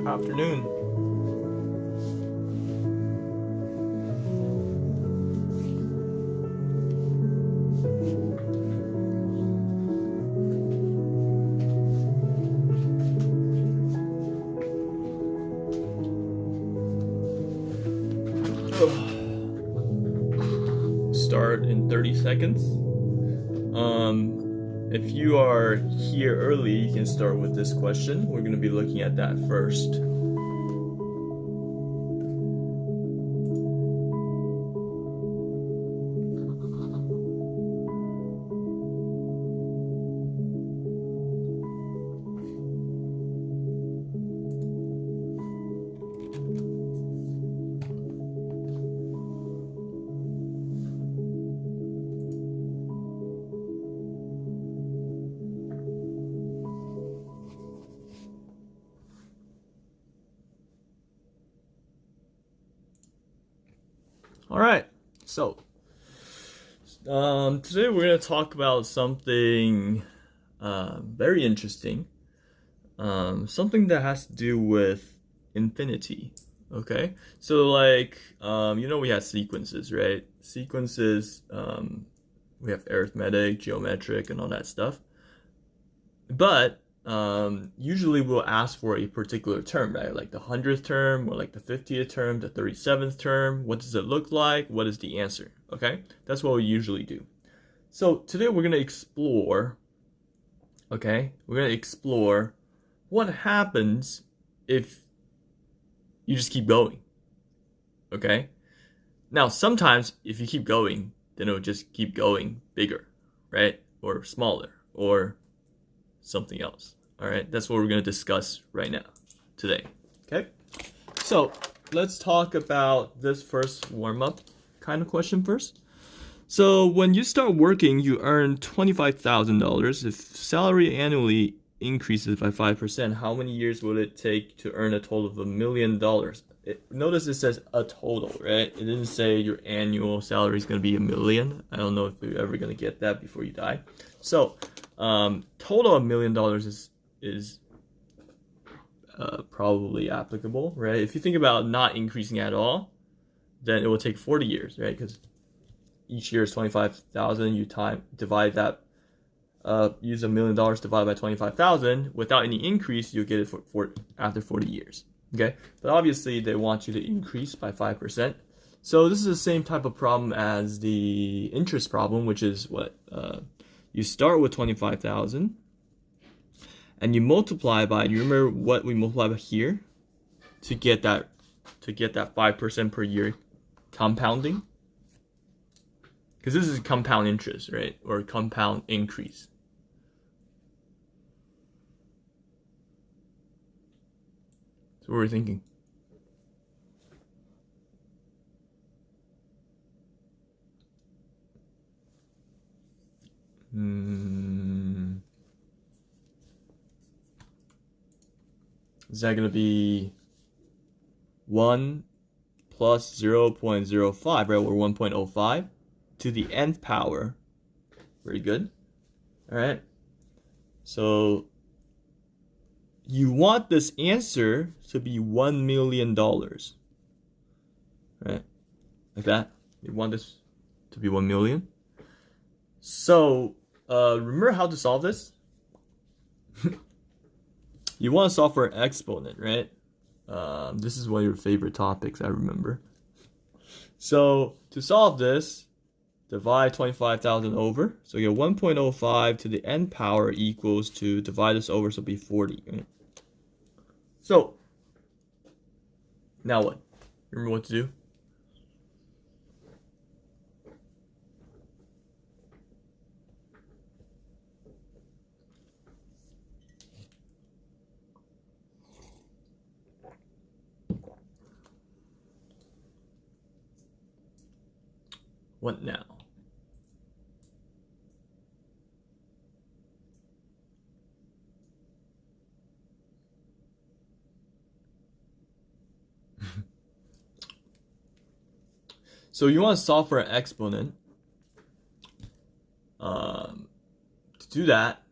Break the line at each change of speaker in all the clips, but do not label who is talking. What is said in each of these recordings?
afternoon. Start in 30 seconds. If you are here early, you can start with this question. We're going to be looking at that first. All right, so today we're going to talk about something very interesting, something that has to do with infinity. Okay, so like we have sequences, right? Sequences, we have arithmetic, geometric, and all that stuff. But usually we'll ask for a particular term, right? Like the 100th term, or like the 50th term, the 37th term. What does it look like? What is the answer? Okay, that's what we usually do. So today we're gonna explore. Okay, we're gonna explore what happens if you just keep going. Okay, now sometimes if you keep going, then it'll just keep going bigger, right? Or smaller, or something else. All right, that's what we're going to discuss right now, today. Okay, so let's talk about this first warm-up kind of question first. So when you start working, you earn $25,000. If salary annually increases by 5%, how many years will it take to earn a total of $1 million? Notice it says a total, right? It didn't say your annual salary is going to be $1 million. I don't know if you're ever going to get that before you die. So total of $1 million is probably applicable, right? If you think about not increasing at all, then it will take 40 years, right? Because each year is 25,000. You divide that, use $1 million divided by 25,000. Without any increase, you'll get it for after 40 years. Okay, but obviously they want you to increase by 5%. So this is the same type of problem as the interest problem, which is what you start with 25,000 and you multiply by, you remember what we multiply by here to get that 5% per year compounding? Because this is compound interest, right? Or compound increase. So what were you thinking? Is that going to be 1 plus 0.05, right? Or 1.05 to the nth power. Very good. All right. So you want this answer to be $1 million, right? Like that. You want this to be 1 million. So remember how to solve this? You want to solve for an exponent, right? This is one of your favorite topics, I remember. So to solve this, divide 25,000 over. So you get 1.05 to the n power equals to divide this over, so it'll be 40. Right? So now what? Remember what to do? What now? So you want to solve for an exponent. To do that,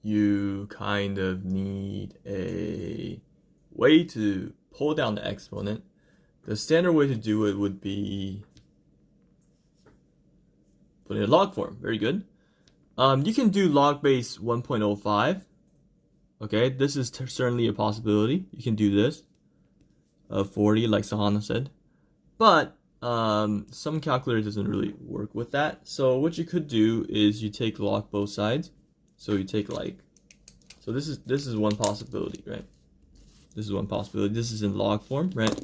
you kind of need a way to pull down the exponent, the standard way to do it would be put it in log form. Very good. You can do log base 1.05. Okay, this is certainly a possibility. You can do this. 40, like Sahana said. But some calculator doesn't really work with that. So what you could do is you take log both sides. So you take so this is one possibility, right? This is one possibility. This is in log form, right?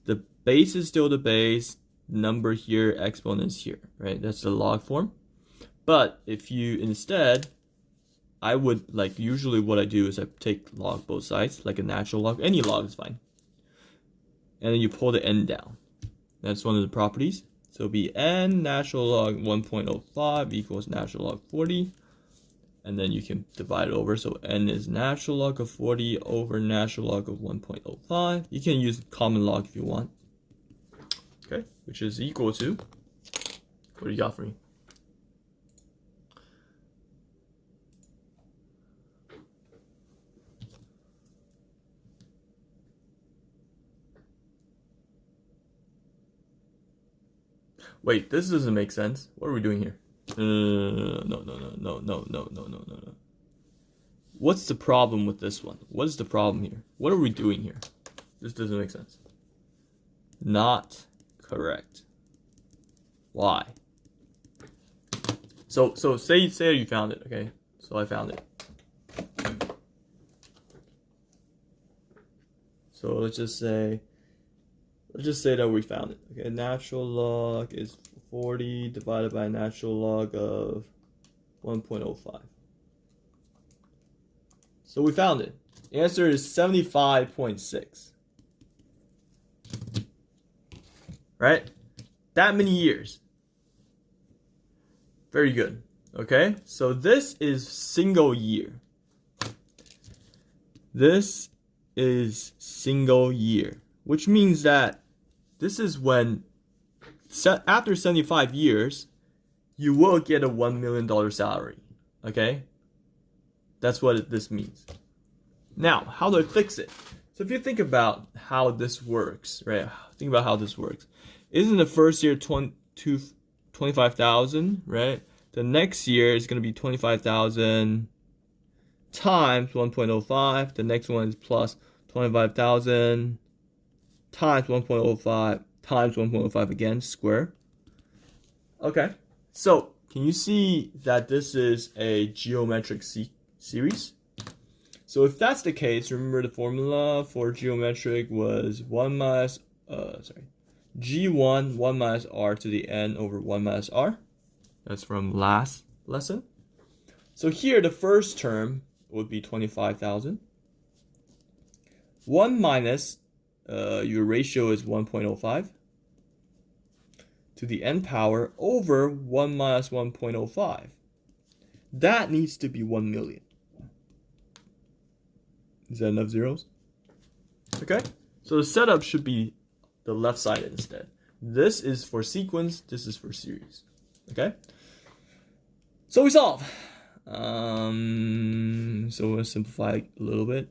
The base is still the base, number here, exponent is here, right? That's the log form. But if you instead, I would usually what I do is I take log both sides, like a natural log. Any log is fine. And then you pull the n down. That's one of the properties. So it'll be n natural log 1.05 equals natural log 40. And then you can divide it over. So n is natural log of 40 over natural log of 1.05. You can use common log if you want. Okay, which is equal to, what do you got for me? Wait, this doesn't make sense. What are we doing here? No. What's the problem with this one? What is the problem here? What are we doing here? This doesn't make sense. Not correct. Why? So say you found it, okay? So I found it. So let's just say that we found it. Okay, natural log is 40 divided by natural log of 1.05. So we found it. The answer is 75.6. Right? That many years. Very good. Okay, so this is single year. This is single year, which means that this is when, after 75 years, you will get a $1 million salary. Okay? That's what this means. Now, how do I fix it? So if you think about how this works, right? Think about how this works. Isn't the first year 25,000, right? The next year is going to be 25,000 times 1.05. The next one is plus 25,000 times 1.05 times 1.05 again, square. Okay, so can you see that this is a geometric series? So if that's the case, remember the formula for geometric was G1 1 minus r to the n over 1 minus r. That's from last lesson. So here the first term would be 25,000. 1 minus your ratio is 1.05 to the n power over 1 minus 1.05. That needs to be 1 million. Is that enough zeros? Okay, so the setup should be the left side instead. This is for sequence, this is for series. Okay, so we solve. So we'll simplify a little bit.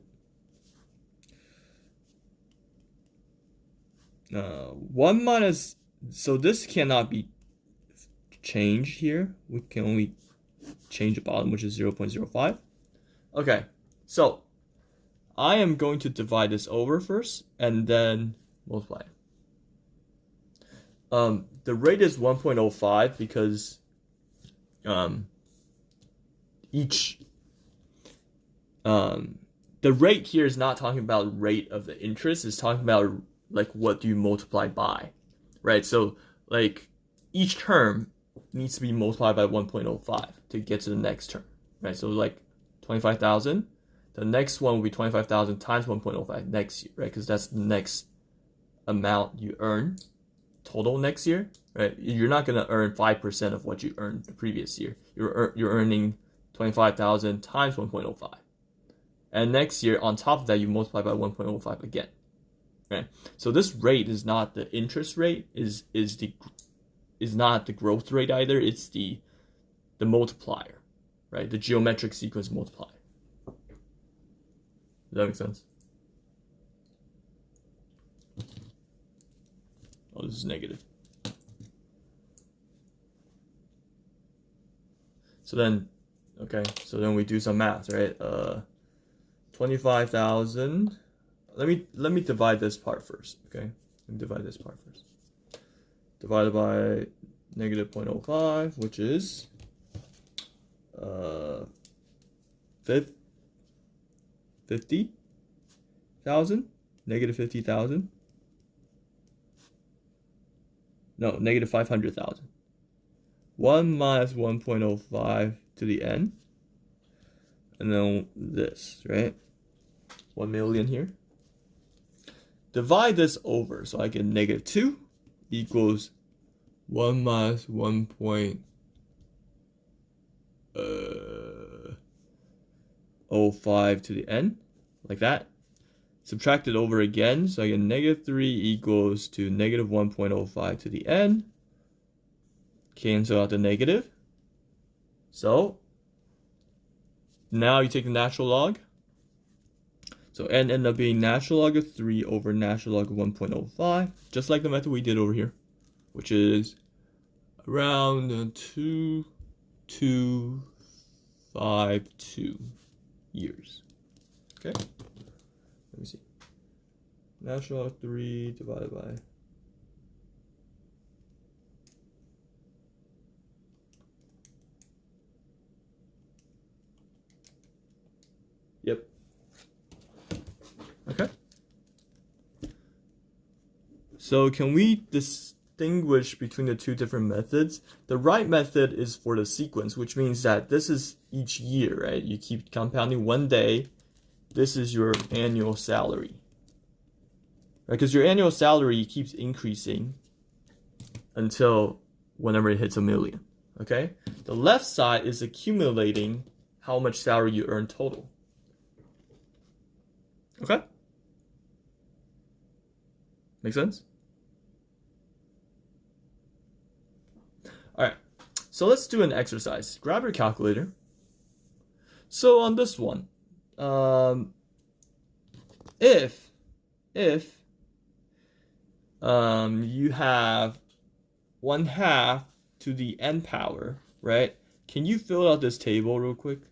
1 minus, so this cannot be changed here. We can only change the bottom, which is 0.05. Okay, so I am going to divide this over first and then multiply. The rate is 1.05 because the rate here is not talking about rate of the interest, it's talking about what do you multiply by, right? So each term needs to be multiplied by 1.05 to get to the next term, right? So 25,000, the next one will be 25,000 times 1.05 next year, right? Because that's the next amount you earn total next year, right? You're not going to earn 5% of what you earned the previous year. You're earning 25,000 times 1.05. And next year, on top of that, you multiply by 1.05 again, right? So this rate is not the interest rate, is not the growth rate either. It's the multiplier, right? The geometric sequence multiplier. Does that make sense? Oh, this is negative. So then, okay, so then we do some math, right? 25,000. Let me divide this part first, okay? Let me divide this part first. Divided by negative 0.05, which is 50,000, negative 50,000. No, negative 500,000. 1 minus 1.05 to the n. And then this, right? 1 million here. Divide this over, so I get negative 2 equals 1 minus 1.05 to the n, like that. Subtract it over again, so I get negative 3 equals to negative 1.05 to the n. Cancel out the negative. So now you take the natural log. So n ended up being natural log of 3 over natural log of 1.05, just like the method we did over here, which is around 2.252 years. Okay, let me see. Natural log 3 divided by Yep. Okay. So can we distinguish between the two different methods? The right method is for the sequence, which means that this is each year, right? You keep compounding one day. This is your annual salary. Right? Because your annual salary keeps increasing until whenever it hits 1 million. Okay? The left side is accumulating how much salary you earn total. Okay? Make sense? Alright, so let's do an exercise. Grab your calculator. So on this one, if you have 1/2 to the n power, right? Can you fill out this table real quick?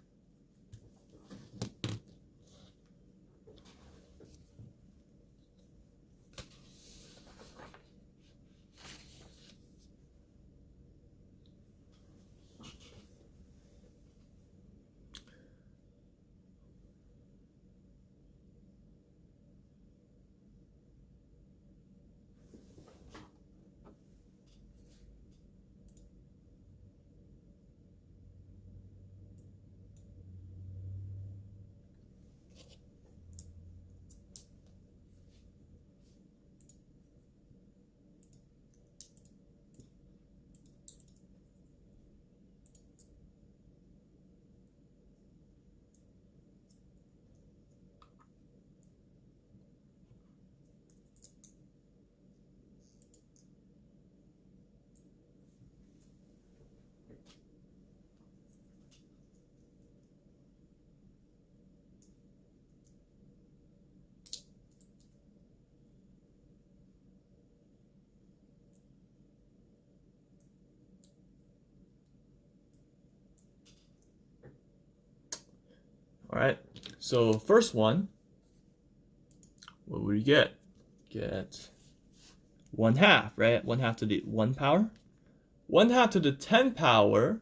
All right, so first one, what would we get? Get 1/2, right? 1/2 to the 1 power. 1/2 to the 10 power,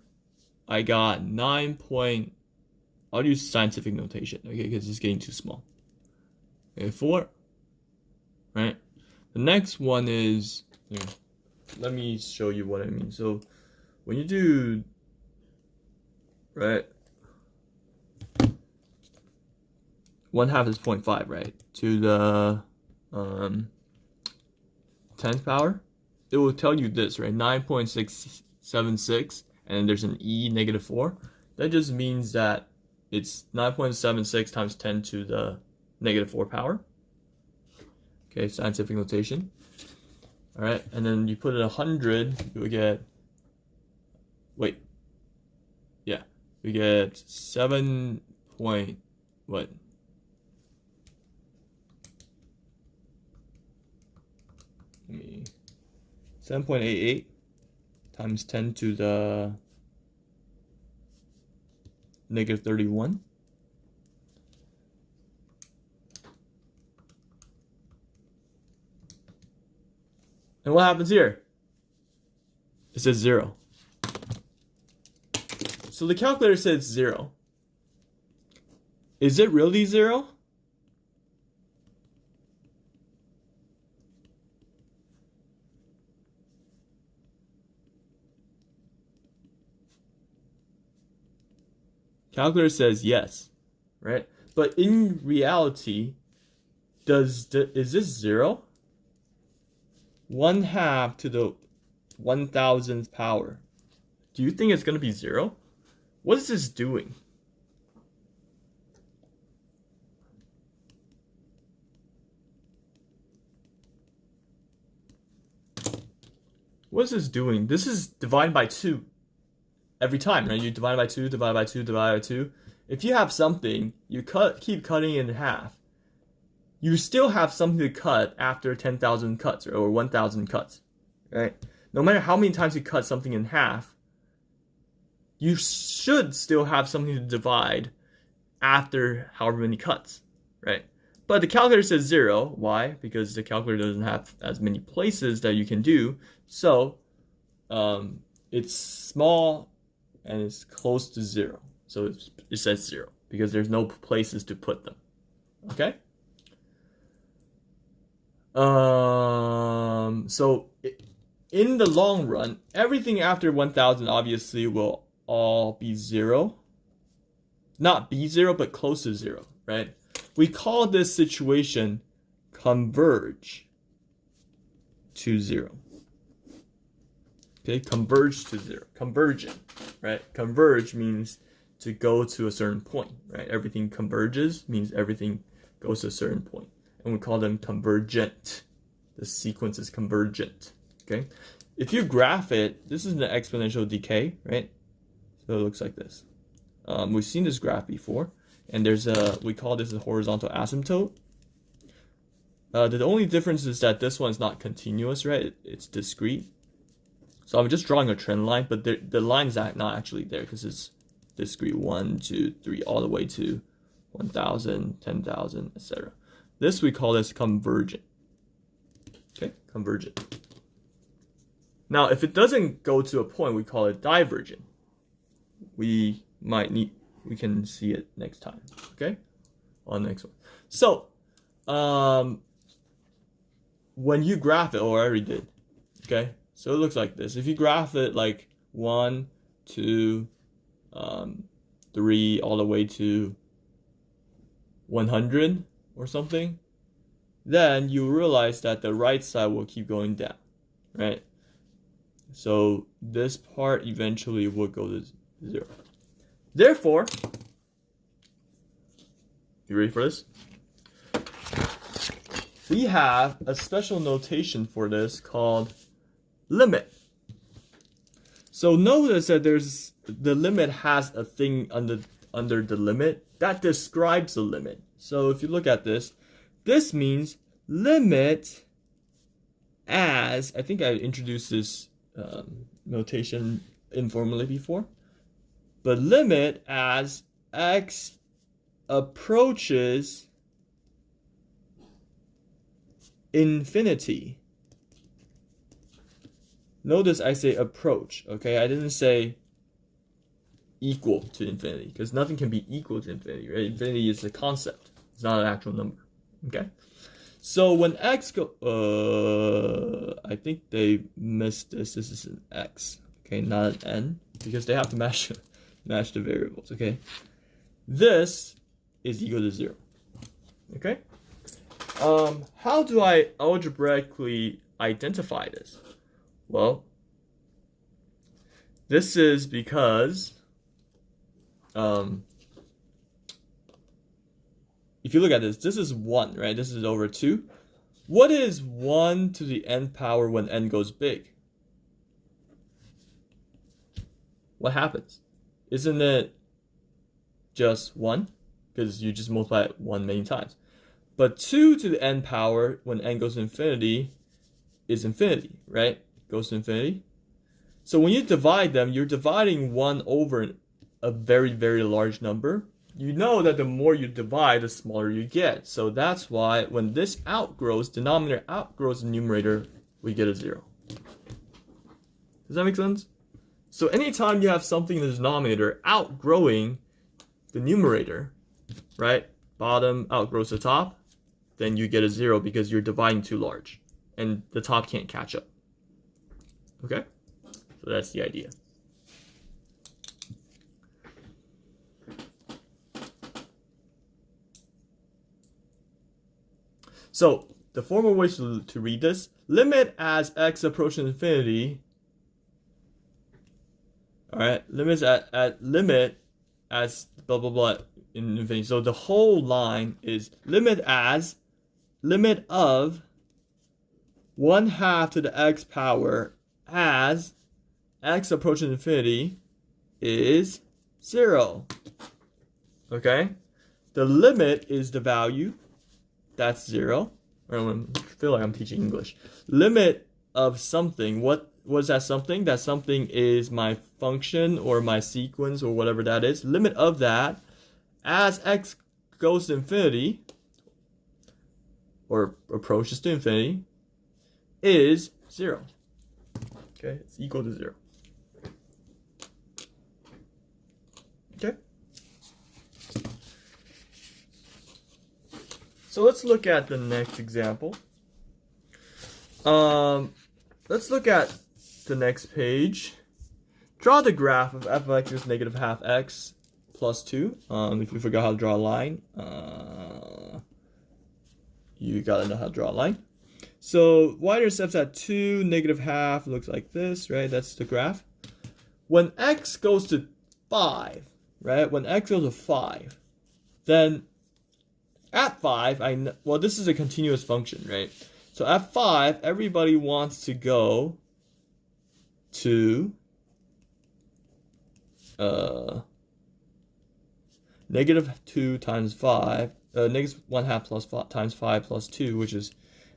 I got 9 point, I'll use scientific notation, okay, because it's getting too small. Okay, 4, right? The next one is, let me show you what I mean. So when you do, right, 1/2 is 0.5, right? To the 10th power, it will tell you this, right? 9.676, and then there's an e negative 4. That just means that it's 9.76 times 10 to the negative 4 power. Okay, scientific notation. All right, and then you put it 100, you will get, wait, yeah, we get 7 point, what? Let me 7.88 times 10 to the negative 31. And what happens here? It says 0. So the calculator says 0. Is it really 0? Calculator says yes, right? But in reality, is this 0? 1/2 to the 1,000th power. Do you think it's going to be 0? What is this doing? What is this doing? This is divided by 2. Every time, right? You divide by 2, divide by 2, divide by 2. If you have something, you keep cutting it in half. You still have something to cut after 10,000 cuts or 1,000 cuts, right? No matter how many times you cut something in half, you should still have something to divide after however many cuts, right? But the calculator says 0. Why? Because the calculator doesn't have as many places that you can do. So it's small and it's close to 0. So it says 0 because there's no places to put them. Okay? So in the long run, everything after 1,000 obviously will all be 0. Not be 0, but close to 0, right? We call this situation converge to 0. Okay, converge to 0. Convergent, right? Converge means to go to a certain point, right? Everything converges means everything goes to a certain point. And we call them convergent. The sequence is convergent, okay? If you graph it, this is an exponential decay, right? So it looks like this. We've seen this graph before, and we call this a horizontal asymptote. The only difference is that this one's not continuous, right? It's discrete. So I'm just drawing a trend line, but the line's not actually there because it's discrete 1, 2, 3, all the way to 1,000, 10,000, etc. This we call this convergent. Okay, convergent. Now, if it doesn't go to a point, we call it divergent. We can see it next time. Okay, on the next one. So, when you graph it, I already did. Okay, so it looks like this. If you graph it like 1, 2, 3, all the way to 100 or something, then you realize that the right side will keep going down, right? So this part eventually will go to 0. Therefore, you ready for this? We have a special notation for this called limit. So notice that the limit has a thing under the limit that describes the limit. So if you look at this, this means limit as, I think I introduced this notation informally before, but limit as x approaches infinity. Notice I say approach, okay? I didn't say equal to infinity, because nothing can be equal to infinity, right? Infinity is a concept. It's not an actual number, okay? So when x I think they missed this. This is an x, okay, not an n, because they have to match the variables, okay? This is equal to 0, okay? How do I algebraically identify this? Well, this is because if you look at this, this is 1, right? This is over 2. What is 1 to the n power when n goes big? What happens? Isn't it just 1? Because you just multiply it 1 many times. But 2 to the n power when n goes to infinity is infinity, right? goes to infinity. So when you divide them, you're dividing 1 over a very, very large number. You know that the more you divide, the smaller you get. So that's why when this outgrows, denominator outgrows the numerator, we get a 0. Does that make sense? So anytime you have something in the denominator outgrowing the numerator, right? Bottom outgrows the top, then you get a 0 because you're dividing too large and the top can't catch up. Okay? So that's the idea. So the formal ways to read this: limit as x approaches infinity. All right, limits at limit as blah blah blah in infinity. So the whole line is limit of 1/2 to the x power as x approaching infinity is 0. Okay? The limit is the value. That's 0. I feel like I'm teaching English. Limit of something. What was that something? That something is my function or my sequence or whatever that is. Limit of that as x goes to infinity or approaches to infinity is 0. Okay? It's equal to 0. Okay? So let's look at the next example. Let's look at the next page. Draw the graph of f of x is negative half x plus 2. If you forgot how to draw a line, you gotta know how to draw a line. So y-intercepts at 2, negative half looks like this, right? That's the graph. When x goes to 5, right? When x goes to 5, then at 5, well, this is a continuous function, right? So at 5, everybody wants to go to negative 2 times 5, negative 1/2 plus 5 times 5 plus 2, which is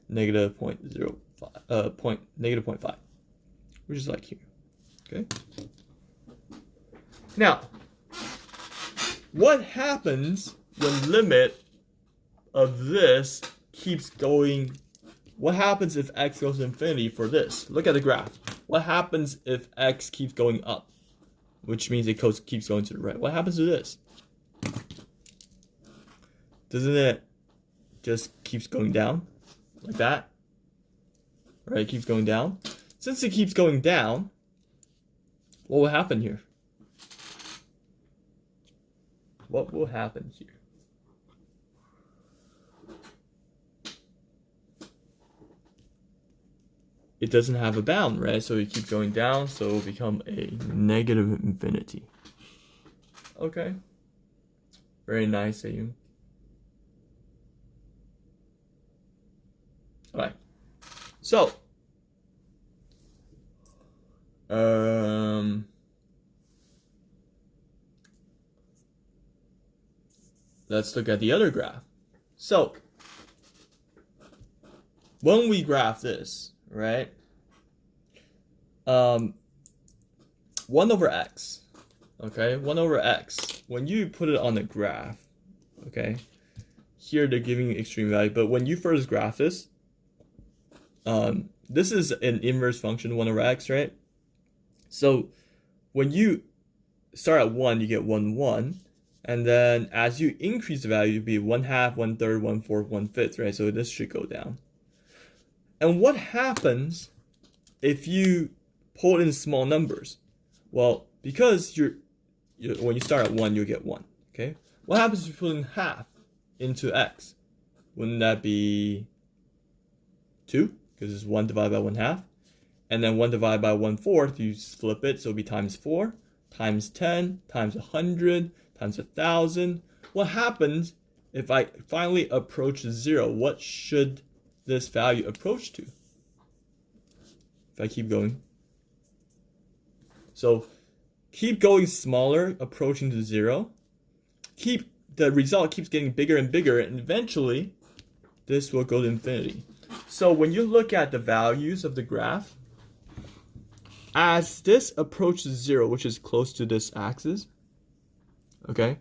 negative 0.05, negative 0.5, which is like here. Okay. Now, what happens when limit of this keeps going? What happens if x goes to infinity for this? Look at the graph. What happens if x keeps going up? Which means it keeps going to the right. What happens to this? Doesn't it just keeps going down? Like that? Right, it keeps going down. Since it keeps going down, what will happen here? What will happen here? It doesn't have a bound, right? So you keep going down, so it will become a negative infinity. Okay. Very nice, Ayun. Alright. So, let's look at the other graph. So, when we graph this, right? 1 over x. Okay, 1 over x. When you put it on the graph, okay, here they're giving you extreme value, but when you first graph this, this is an inverse function, 1 over x, right? So when you start at 1, you get 1, 1. And then as you increase the value, it'd be 1/2, 1/3, 1/4, 1/5, right? So this should go down. And what happens if you pull in small numbers? Well, because when you start at 1, you'll get 1. Okay. What happens if you put in half into x? Wouldn't that be 2? Because it's 1 divided by 1/2. And then 1 divided by 1/4, you flip it, so it'll be times 4, times 10, times 100, times 1,000. What happens if I finally approach 0? What should this value approach to if I keep going? So keep going smaller, approaching to 0. The result keeps getting bigger and bigger, and eventually this will go to infinity. So when you look at the values of the graph, as this approaches 0, which is close to this axis, okay,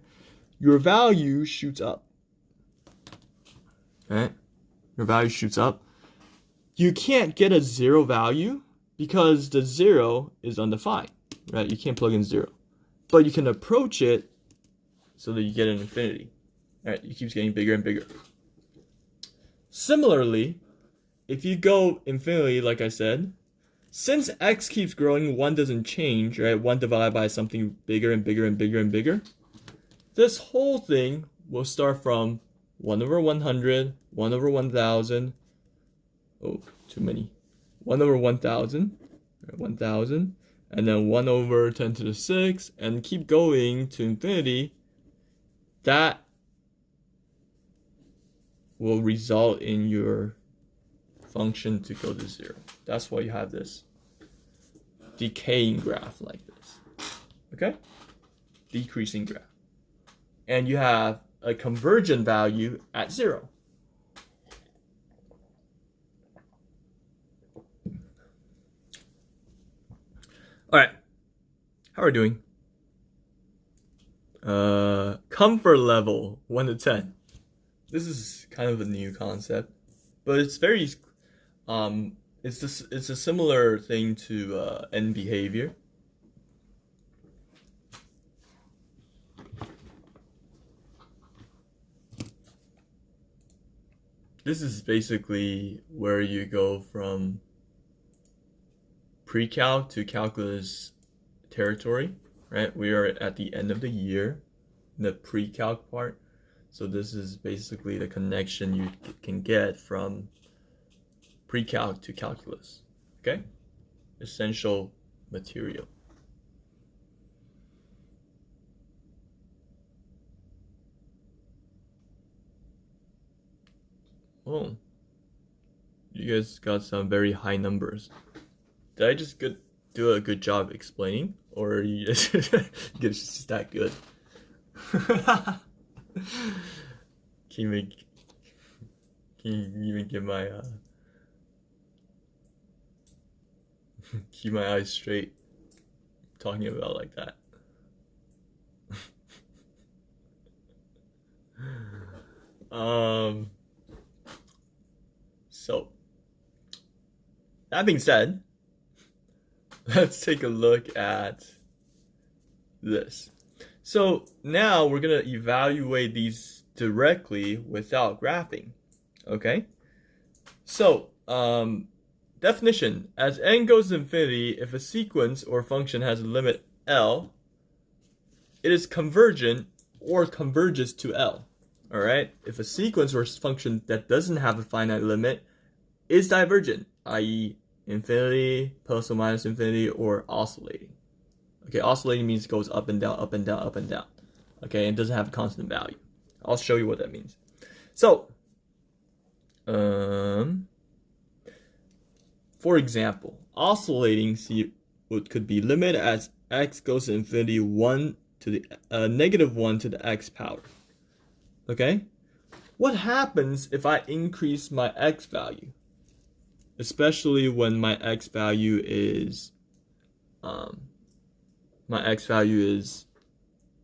your value shoots up. Right? Your value shoots up. You can't get a 0 value because the 0 is undefined, right? You can't plug in 0. But you can approach it so that you get an infinity. Right? It keeps getting bigger and bigger. Similarly, if you go infinity, like I said, since x keeps growing, 1 doesn't change, right? 1 divided by something bigger and bigger and bigger and bigger. This whole thing will start from 1 over 100, 1 over 1,000. Oh, too many. 1 over 1,000, 1,000, and then 1 over 10 to the 6, and keep going to infinity. That will result in your function to go to 0. That's why you have this decaying graph like this. Okay? Decreasing graph. And you have a convergent value at 0. All right. How are we doing? Comfort level 1 to 10. This is kind of a new concept, but it's very it's a similar thing to end behavior. This is basically where you go from pre-calc to calculus territory, right? We are at the end of the year, the pre-calc part. So this is basically the connection you can get from pre-calc to calculus, okay? Essential material. Oh, you guys got some very high numbers. Did I just do a good job explaining, or are you just that good? Can you even get my keep my eyes straight talking about like that? So that being said, let's take a look at this. So now we're going to evaluate these directly without graphing, okay? So, definition, as n goes to infinity, if a sequence or function has a limit L, it is convergent or converges to L, all right? If a sequence or function that doesn't have a finite limit is divergent, i.e. infinity, plus or minus infinity, or oscillating. Okay, oscillating means it goes up and down, up and down, up and down. Okay, and it doesn't have a constant value. I'll show you what that means. So, for example, oscillating could be limit as x goes to infinity 1 to the negative 1 to the x power. Okay, what happens if I increase my x value? Especially when my x value is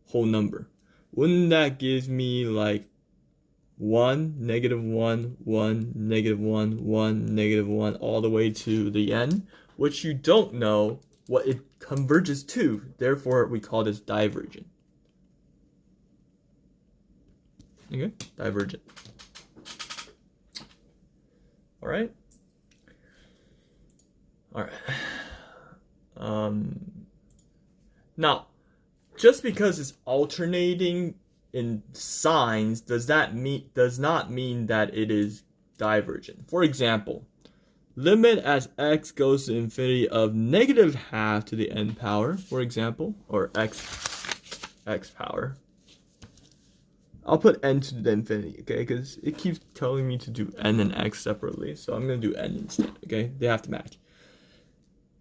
whole number. Wouldn't that give me like 1, negative 1, 1, negative 1, 1, negative 1, all the way to the end, which you don't know what it converges to. Therefore, we call this divergent. Okay, divergent. All right. All right. Now, just because it's alternating in signs does not mean that it is divergent. For example, limit as x goes to infinity of negative half to the n power, for example, or x power. I'll put n to the infinity, okay, because it keeps telling me to do n and x separately, so I'm going to do n instead, okay? They have to match.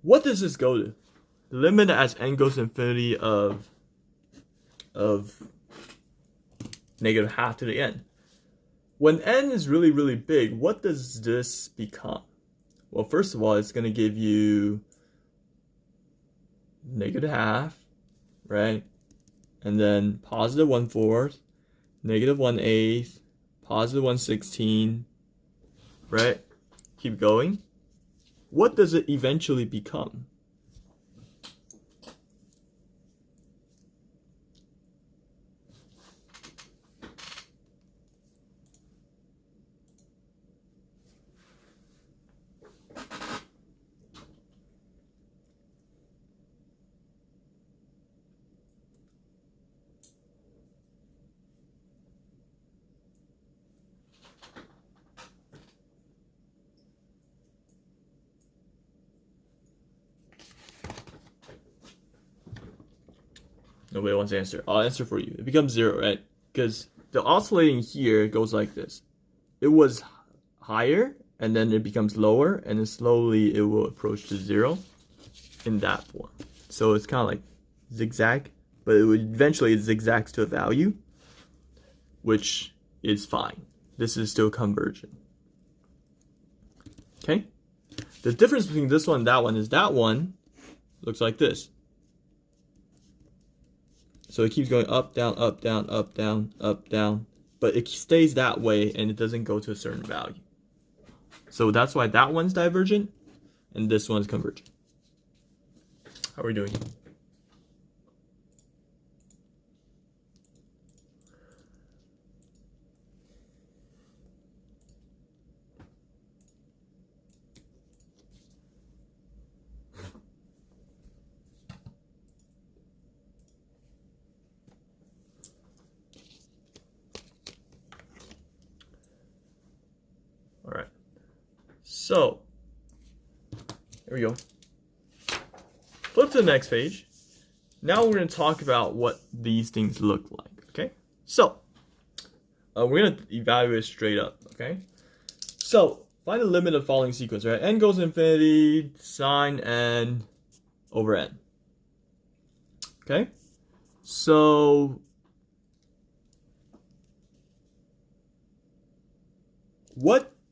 What does this go to? The limit as n goes to infinity of negative half to the n. When n is really, really big, what does this become? Well, first of all, it's going to give you negative half, right? And then positive 1/4, negative 1/8, positive 1/16, right? Keep going. What does it eventually become? Nobody wants to answer. I'll answer for you. It becomes 0, right? Because the oscillating here goes like this. It was higher, and then it becomes lower, and then slowly it will approach to 0 in that form. So it's kind of like zigzag, but eventually it zigzags to a value, which is fine. This is still convergent. Okay? The difference between this one and that one is that one looks like this. So it keeps going up, down, up, down, up, down, up, down. But it stays that way and it doesn't go to a certain value. So that's why that one's divergent and this one's convergent. How are we doing? All right. So, here we go. Flip to the next page. Now we're going to talk about what these things look like, okay? So, we're going to evaluate straight up, okay? So, find the limit of the following sequence, right? N goes to infinity, sine n over n. Okay? So,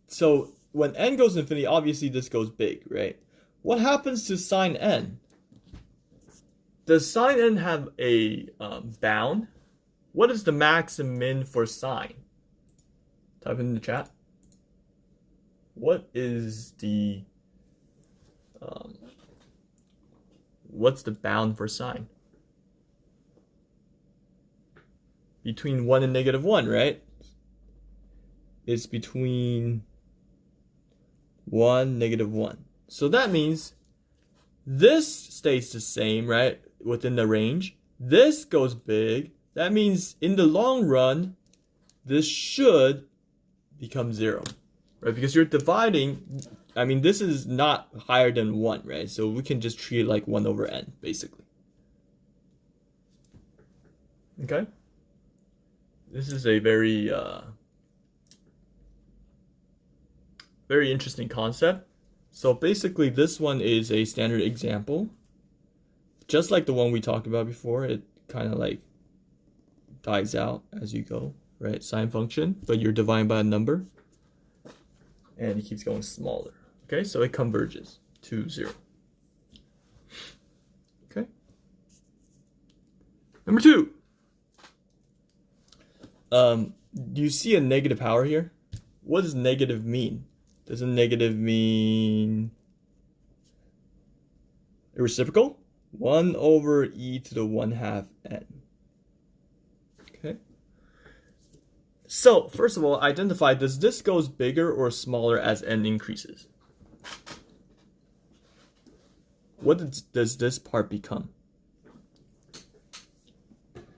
so when n goes to infinity, obviously this goes big, right? What happens to sine n? Does sine n have a bound? What is the max and min for sine? Type in the chat. What is the what's the bound for sine? Between 1 and negative 1, right? It's between 1, negative 1. So that means this stays the same, right? Within the range. This goes big. That means in the long run, this should become 0, right? Because you're dividing, I mean, this is not higher than 1, right? So we can just treat it like 1 over n, basically. Okay? This is a very, very interesting concept. So basically, this one is a standard example. Just like the one we talked about before, it kind of like dies out as you go, right? Sine function, but you're dividing by a number. And it keeps going smaller. Okay, so it converges to 0. Okay. Number 2. Do you see a negative power here? What does negative mean? Does a negative mean a reciprocal? 1 over e to the 1/2 n. Okay. So, first of all, identify, does this goes bigger or smaller as n increases? What does this part become?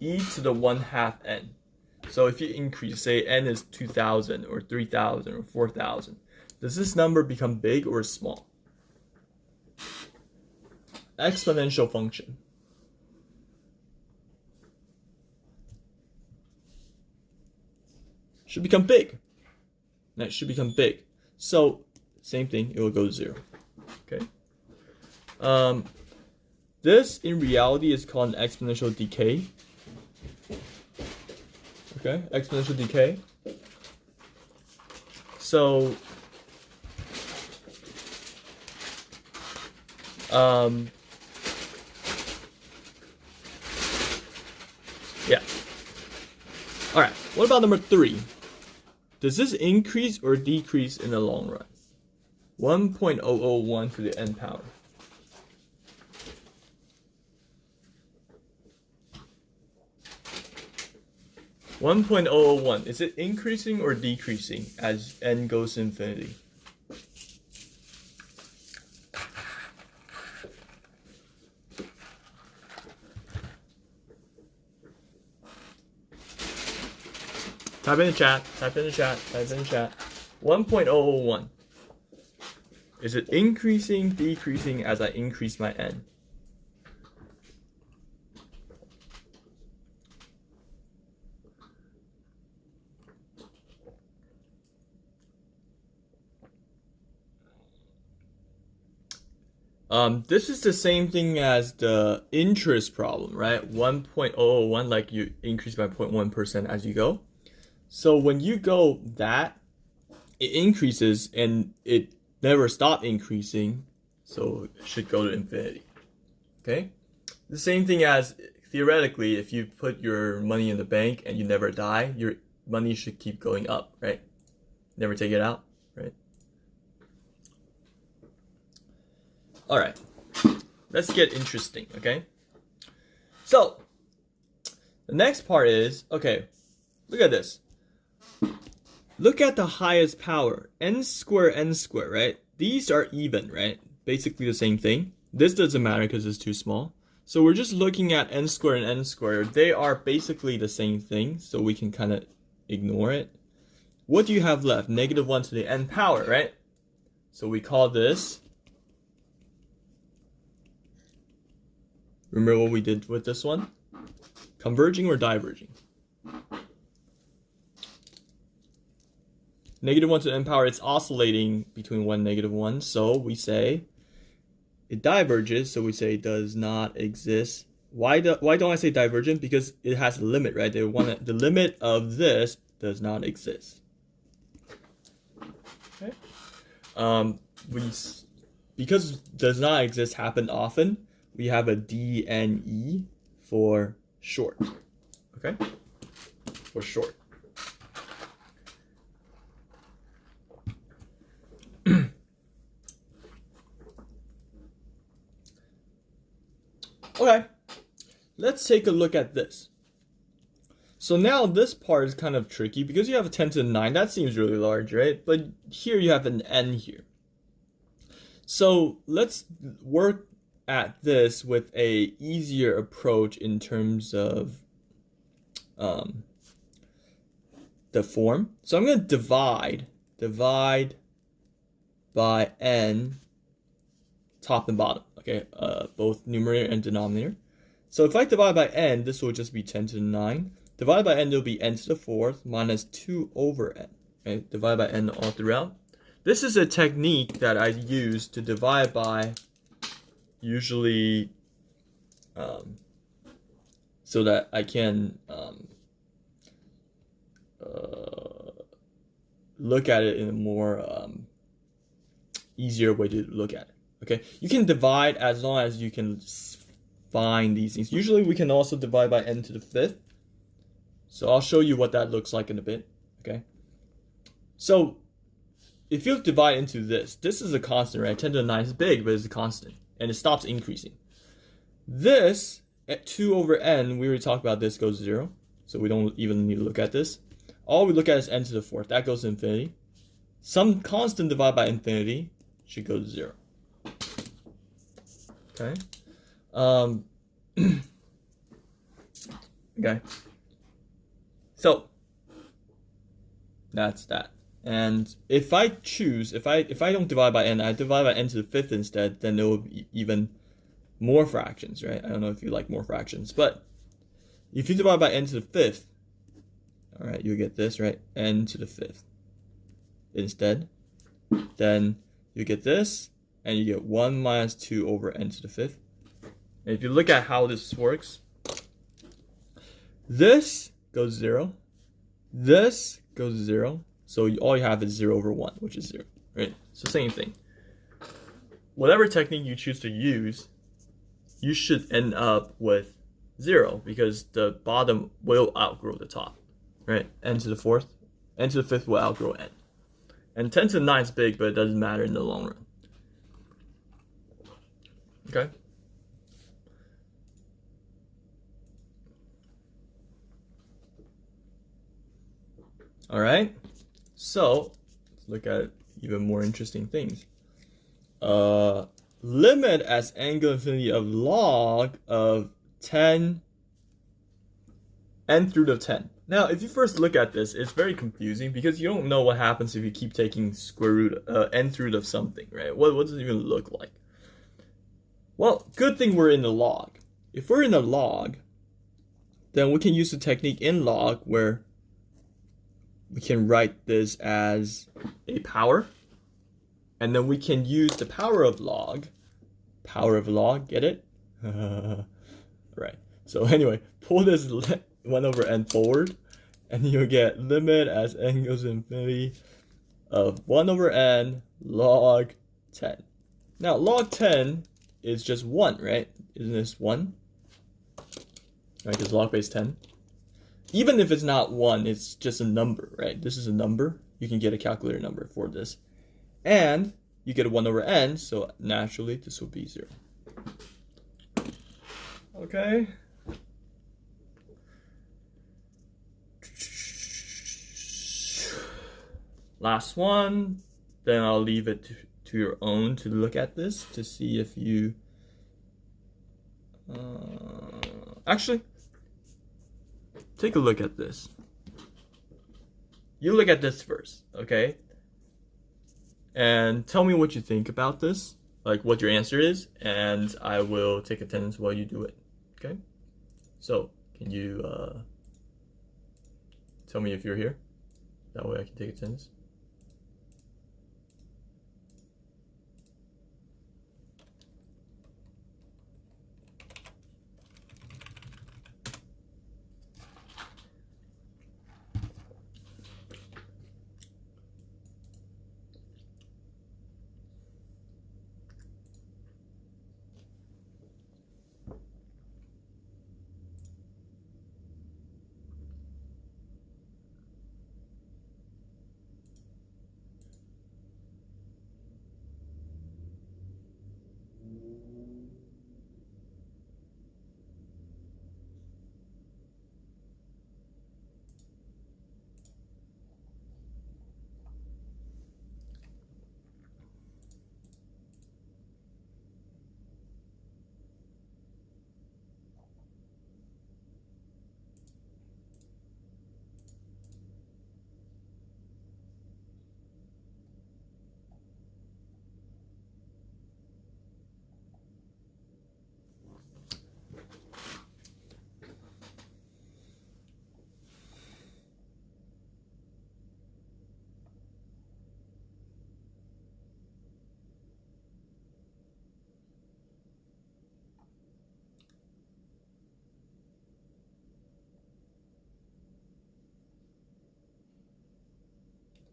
E to the 1/2 n. So if you increase, say n is 2,000 or 3,000 or 4,000, does this number become big or small? Exponential function. Should become big. That should become big. So, same thing, it will go to 0. Okay. This, in reality, is called an exponential decay. Okay, exponential decay. So, Yeah. All right, what about number 3? Does this increase or decrease in the long run? 1.001 to the n power. (1.001), is it increasing or decreasing as n goes to infinity? Type in the chat, type in the chat, type in the chat. 1.001. Is it increasing, decreasing as I increase my n? This is the same thing as the interest problem, right? 1.001, like you increase by 0.1% as you go. So when you go that, it increases and it never stopped increasing, so it should go to infinity. Okay? The same thing as, theoretically, if you put your money in the bank and you never die, your money should keep going up, right? Never take it out, right? All right, let's get interesting, okay? So, the next part is, okay, look at this. Look at the highest power, n squared, right? These are even, right? Basically the same thing. This doesn't matter because it's too small. So we're just looking at n squared and n squared. They are basically the same thing, so we can kind of ignore it. What do you have left? -1 to the n power, right? So we call this, remember what we did with this one? Converging or diverging? -1 to the n power, it's oscillating between 1 and -1, so we say it diverges, so we say it does not exist. Why don't I say divergent? Because it has a limit, right? The limit of this does not exist. Okay. Because does not exist happen often, we have a DNE for short. Okay? For short. Okay, let's take a look at this. So now this part is kind of tricky because you have a 10 to the 9. That seems really large, right? But here you have an n here. So let's work at this with a easier approach in terms of the form. So I'm going to divide by n top and bottom. Okay, both numerator and denominator. So if I divide by n, this will just be 10 to the 9. Divide by n, it'll be n to the 4th minus 2 over n. Okay, divide by n all throughout. This is a technique that I use to divide by, usually so that I can look at it in a more easier way to look at it. Okay, you can divide as long as you can find these things. Usually we can also divide by n to the 5th. So I'll show you what that looks like in a bit. Okay, so if you divide into this is a constant, right? 10 to the 9 is big, but it's a constant, and it stops increasing. This, at 2 over n, we already talked about this, goes to 0. So we don't even need to look at this. All we look at is n to the 4th. That goes to infinity. Some constant divided by infinity should go to 0. Okay. Okay. So that's that. And if I choose, if I don't divide by n, I divide by n to the 5th instead, then there will be even more fractions, right? I don't know if you like more fractions, but if you divide by n to the 5th, all right, you get this, right? N to the 5th instead. Then you get this, and you get 1 minus 2 over n to the 5th. And if you look at how this works, this goes 0, this goes 0, so all you have is 0 over 1, which is 0, right? So same thing. Whatever technique you choose to use, you should end up with 0 because the bottom will outgrow the top, right? N to the 4th, N to the 5th will outgrow N. And 10 to the 9 is big, but it doesn't matter in the long run. Okay? All right, so let's look at even more interesting things. Limit as n goes infinity of log of 10 n through the 10. Now, if you first look at this, it's very confusing because you don't know what happens if you keep taking square root nth root of something, right? What does it even look like? Well, good thing we're in the log. If we're in a log, then we can use the technique in log where we can write this as a power, and then we can use the power of log, get it? Right. So anyway, pull this 1 over n forward, and you'll get limit as n goes to infinity of 1 over n log 10. Now, log 10 is just 1, right? Isn't this 1? Right, because log base 10. Even if it's not 1, it's just a number, right? This is a number. You can get a calculator number for this. And you get a 1 over n, so naturally this will be 0. Okay. Last one. Then I'll leave it to your own to look at this to see if you... actually... take a look at this. You look at this first, okay? And tell me what you think about this, like what your answer is, and I will take attendance while you do it, okay? So, can you tell me if you're here? That way I can take attendance.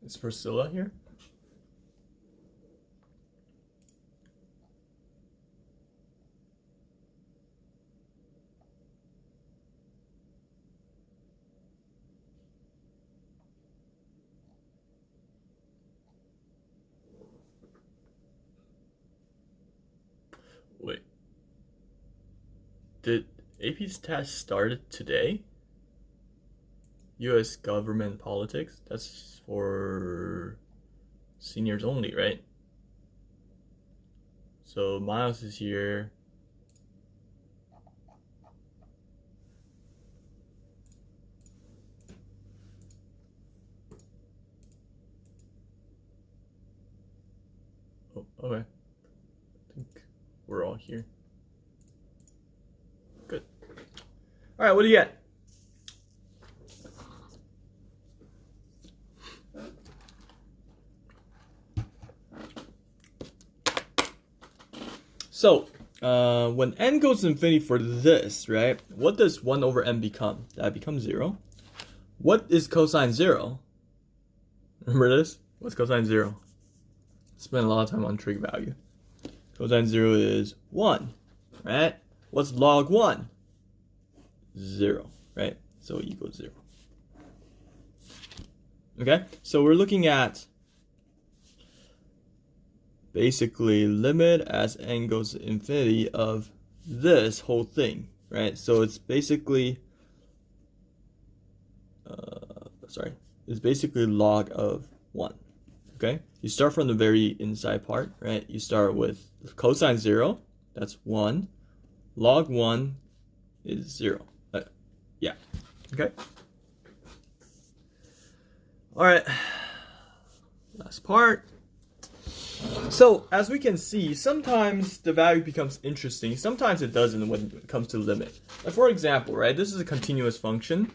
Is Priscilla here? Wait. Did AP's test started today? U.S. government politics? That's for seniors only, right? So Miles is here. Oh, okay. I think we're all here. Good. All right, what do you get? So, when n goes to infinity for this, right? What does 1 over n become? That becomes 0. What is cosine 0? Remember this? What's cosine 0? Spend a lot of time on trig value. Cosine 0 is 1, right? What's log 1? 0, right? So equals 0. Okay, so we're looking at basically limit as n goes to infinity of this whole thing, right? So it's basically, it's basically log of 1, okay? You start from the very inside part, right? You start with cosine 0, that's 1. Log 1 is 0. Yeah, okay? All right, last part. So as we can see, sometimes the value becomes interesting. Sometimes it doesn't when it comes to limit. Like for example, right, this is a continuous function,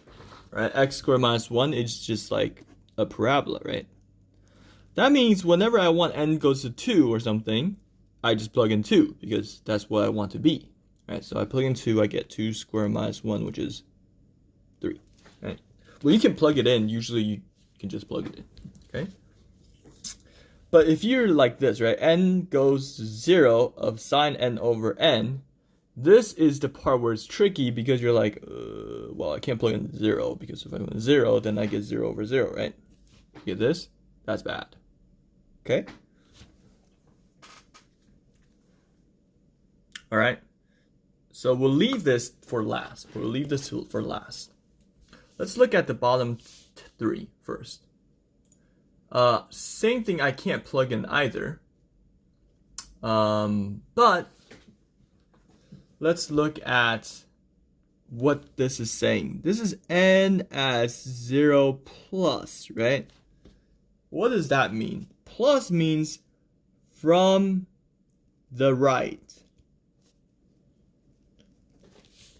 right? X squared minus 1 is just like a parabola, right? That means whenever I want n goes to 2 or something, I just plug in 2 because that's what I want to be, right? So I plug in 2, I get 2 squared minus 1, which is 3, right? Well, you can plug it in. Usually you can just plug it in, okay? But if you're like this, right, n goes to 0 of sine n over n, this is the part where it's tricky because you're like, well, I can't plug in 0 because if I put 0, then I get 0 over 0, right? You get this? That's bad. Okay? All right. So we'll leave this for last. We'll leave this for last. Let's look at the bottom 3 first. Same thing, I can't plug in either. But let's look at what this is saying. This is n as 0 plus, right? What does that mean? Plus means from the right.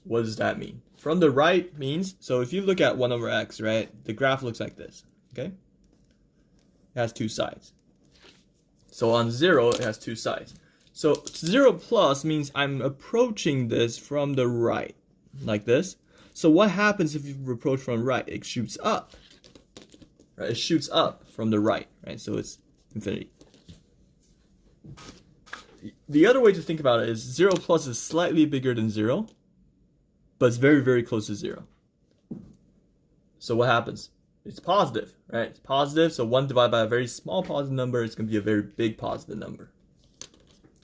What does that mean? From the right means, so if you look at 1 over x, right, the graph looks like this, okay? It has 2 sides. So on 0, it has 2 sides. So 0 plus means I'm approaching this from the right, like this. So what happens if you approach from right? It shoots up, right? It shoots up from the right, right? So it's infinity. The other way to think about it is 0 plus is slightly bigger than 0, but it's very, very close to 0. So what happens? It's positive, right? It's positive, so 1 divided by a very small positive number is going to be a very big positive number.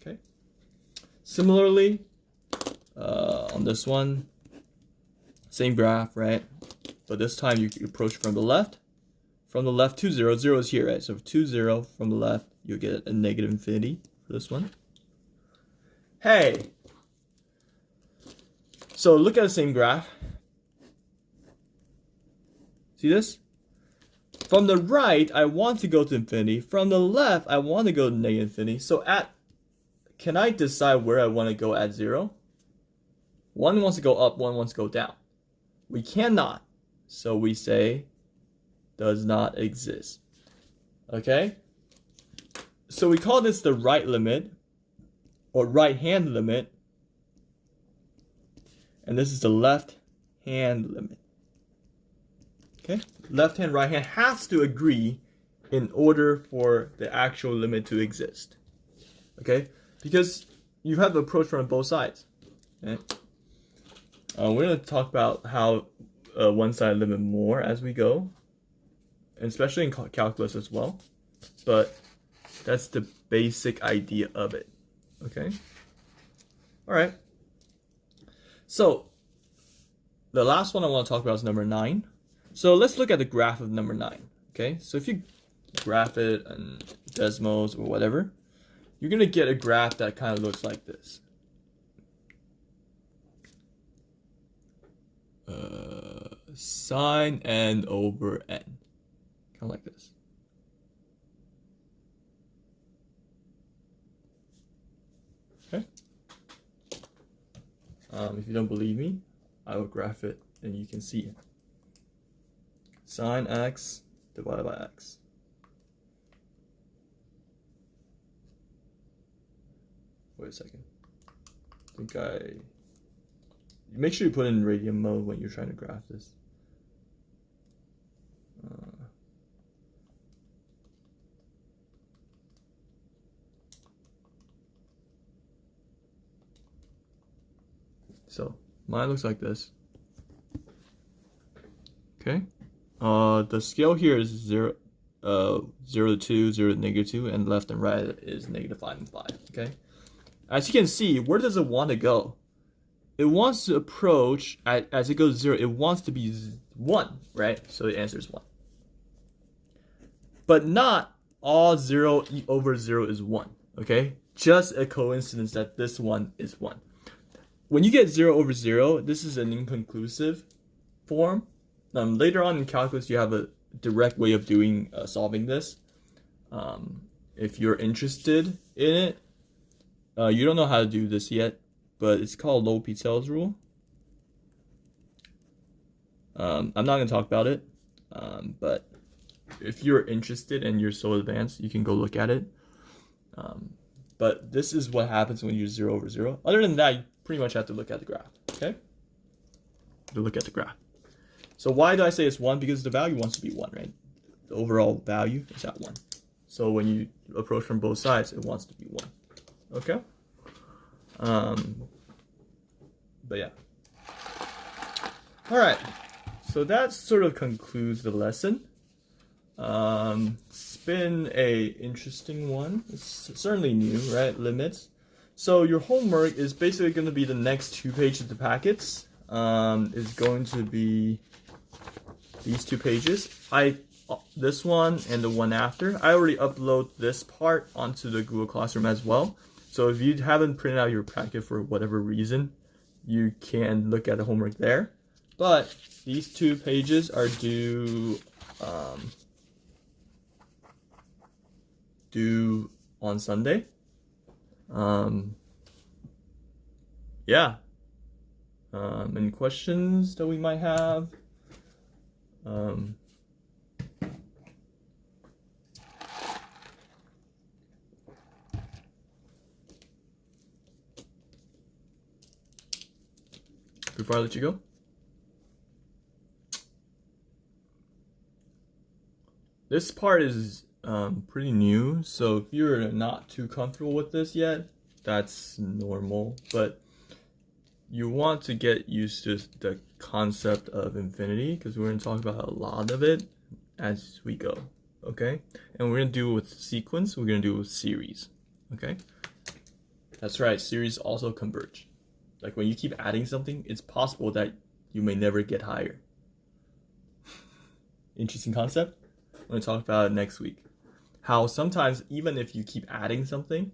Okay. Similarly, on this one, same graph, right? But this time you approach from the left. From the left to 0. 0 is here, right? So 2, 0 from the left, you'll get a negative infinity for this one. Hey! So look at the same graph. See this? From the right, I want to go to infinity. From the left, I want to go to negative infinity. So can I decide where I want to go at 0? One wants to go up, one wants to go down. We cannot. So we say, does not exist. Okay? So we call this the right limit, or right-hand limit. And this is the left-hand limit. Okay, left hand, right hand has to agree in order for the actual limit to exist. Okay, because you have the approach from both sides. Okay? We're going to talk about how one-sided limit more as we go, and especially in calculus as well. But that's the basic idea of it. Okay. All right. So the last one I want to talk about is number 9. So let's look at the graph of number 9, okay? So if you graph it in Desmos or whatever, you're going to get a graph that kind of looks like this. Sine n over n, kind of like this. Okay? If you don't believe me, I will graph it and you can see it. Sine x divided by x. Wait a second. I think make sure you put it in radian mode when you're trying to graph this. So mine looks like this. The scale here is 0, 0 to 2, 0 to -2, and left and right is -5 and 5, okay? As you can see, where does it want to go? It wants to approach, as it goes 0, it wants to be 1, right? So the answer is 1. But not all 0 over 0 is 1, okay? Just a coincidence that this one is 1. When you get 0 over 0, this is an inconclusive form. Later on in calculus, you have a direct way of doing solving this. If you're interested in it, you don't know how to do this yet, but it's called L'Hopital's rule. I'm not going to talk about it, but if you're interested and you're so advanced, you can go look at it. But this is what happens when you use 0 over 0. Other than that, you pretty much have to look at the graph, okay? To look at the graph. So why do I say it's 1? Because the value wants to be 1, right? The overall value is at 1. So when you approach from both sides, it wants to be 1. Okay? But yeah. Alright. So that sort of concludes the lesson. It's been a interesting one. It's certainly new, right? Limits. So your homework is basically going to be the next 2 pages of the packets. Is going to be these 2 pages. This one and the one after. I already upload this part onto the Google Classroom as well. So if you haven't printed out your packet for whatever reason, you can look at the homework there. But these 2 pages are due on Sunday. Yeah. Any questions that we might have? Before I let you go? This part is pretty new, so if you're not too comfortable with this yet, that's normal, but you want to get used to the concept of infinity because we're going to talk about a lot of it as we go, okay? And we're going to do it with sequence, we're going to do it with series, okay? That's right, series also converge. Like when you keep adding something, it's possible that you may never get higher. Interesting concept? I'm going to talk about it next week. How sometimes even if you keep adding something,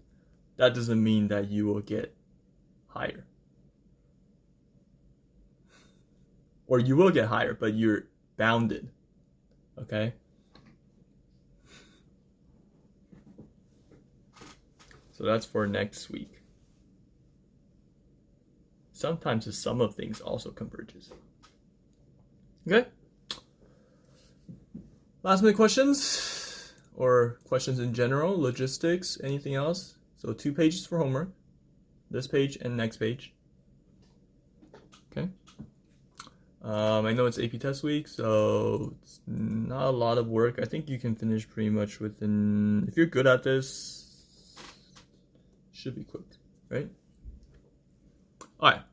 that doesn't mean that you will get higher. Or you will get higher, but you're bounded, okay? So that's for next week. Sometimes the sum of things also converges. Okay? Last minute questions? Or questions in general, logistics, anything else? So 2 pages for homework. This page and next page. Okay? I know it's AP test week, so it's not a lot of work. I think you can finish pretty much within, if you're good at this, should be quick, right? Alright,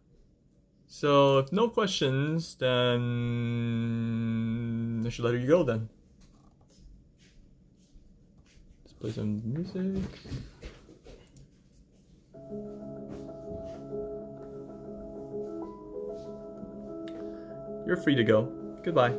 so if no questions, then I should let you go then. Let's play some music. You're free to go. Goodbye.